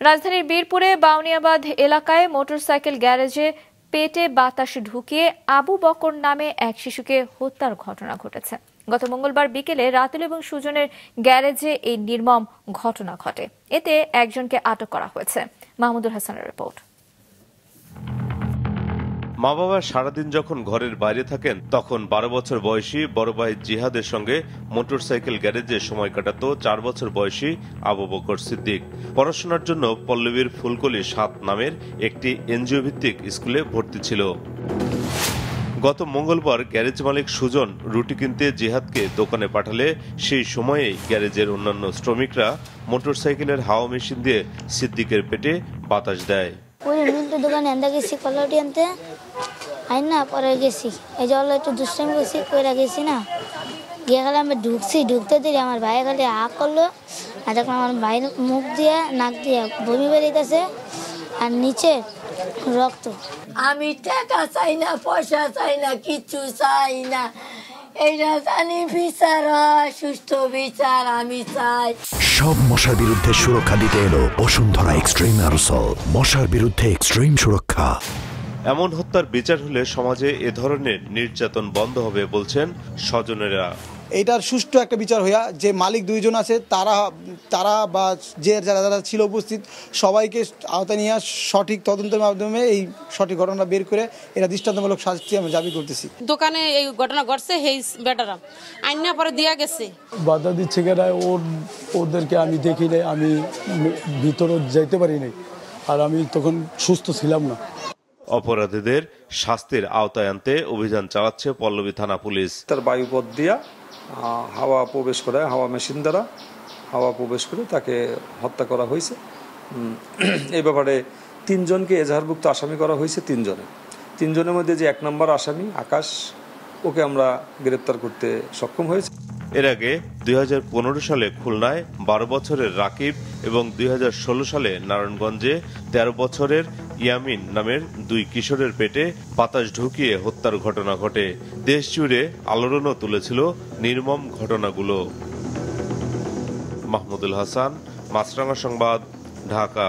রাজধানীর বীরপুরে বাউনিয়াবাদ এলাকায় মোটরসাইকেল গ্যারেজে পেটে বাতাস ঢুকিয়ে আবু বকর নামে এক শিশুকে হত্যার ঘটনা ঘটেছে। গত মঙ্গলবার বিকেলে রাতুল এবং সুজনের গ্যারেজে এই নির্মম ঘটনা ঘটে। এতে একজনকে আটক করা হয়েছে। মাহমুদুল হাসানের রিপোর্ট। মা বাবা সারাদিন যখন ঘরের বাইরে থাকেন তখন 12 বছর বয়সী বড় ভাই জিহাদের সঙ্গে মোটরসাইকেল গ্যারেজে সময় কাটাত 4 বছর বয়সী আবু বকর সিদ্দিক। পড়াশোনার জন্য পল্লবীর ফুলকলি 7 নামের একটি এনজিও ভিত্তিক স্কুলে ভর্তি ছিল। গত মঙ্গলবার গ্যারেজ মালিক সুজন রুটি কিনতে জিহাদকে দোকানে পাঠালে সেই সময়েই গ্যারেজের অন্যান্য শ্রমিকরা মোটরসাইকেলের হাওয়া মেশিন দিয়ে সিদ্দিকের পেটে বাতাস দেয়। দোকানে আনতে গেছি কলাটি আনতে আইন না পরে গেছি এই জল একটু দুষ্টামি করছি কইরা গেছি না গিয়ে গেলে আমি ঢুকতে দিলে আমার ভাই খালি আ করলো আর দেখলাম আমার ভাইয়ের মুখ দিয়ে নাক দিয়ে বমি বেরিয়েছে আর নিচে রক্ত। আমি টাকা চাই না, পয়সা চাই না, কিচ্ছু চাই না। এইটা জানি বিচার হয়, সুস্থ বিচার আমি চাই। সব মশার বিরুদ্ধে সুরক্ষা দিতে এলো বসুন্ধরা এক্সট্রিম অ্যারোসল, মশার বিরুদ্ধে এক্সট্রিম সুরক্ষা। এমন হত্যার বিচার হলে সমাজে এ ধরনের নির্যাতন বন্ধ হবে বলছেন স্বজনেরা। এইটার সুষ্ঠু একটা বিচার হইয়া যে মালিক দুইজন আছে তারা বা যে যারা ছিল উপস্থিত সবাইকে আওতায় নিয়ে সঠিক তদন্তের মাধ্যমে এই সঠিক ঘটনা বের করে এরা দৃষ্টান্তমূলক শাস্তি আমরা দাবি করতেছি। দোকানে এই ঘটনা ঘটছে এই বেটারা আইনা পরে দিয়া গেছে। বাধা দিচ্ছে কেনা ওদেরকে আমি দেখি নাই, আমি ভিতরে যাইতে পারি নাই, আর আমি তখন সুস্থ ছিলাম না। অপরাধীদের শাস্তির আওতায় আনতে অভিযান চালাচ্ছে পল্লবী থানা পুলিশ। তার বায়ুপথ দিয়া হাওয়া প্রবেশ করে, হাওয়া মেশিন দ্বারা হাওয়া প্রবেশ করে তাকে হত্যা করা হয়েছে। এই ব্যাপারে 3 জনকে এজাহারভুক্ত আসামি করা হয়েছে। 3 জনের মধ্যে যে 1 নম্বর আসামি আকাশ, ওকে আমরা গ্রেপ্তার করতে সক্ষম হয়েছে। এর আগে 2015 সালে খুলনায় 12 বছরের রাকিব এবং 2016 সালে নারায়ণগঞ্জে 13 বছরের ইয়ামিন নামের 2 কিশোরের পেটে বাতাস ঢুকিয়ে হত্যার ঘটনা ঘটে। দেশ জুড়ে আলোড়নও তুলেছিল নির্মম ঘটনাগুলো। মাহমুদুল হাসান, মাছরাঙা সংবাদ, ঢাকা।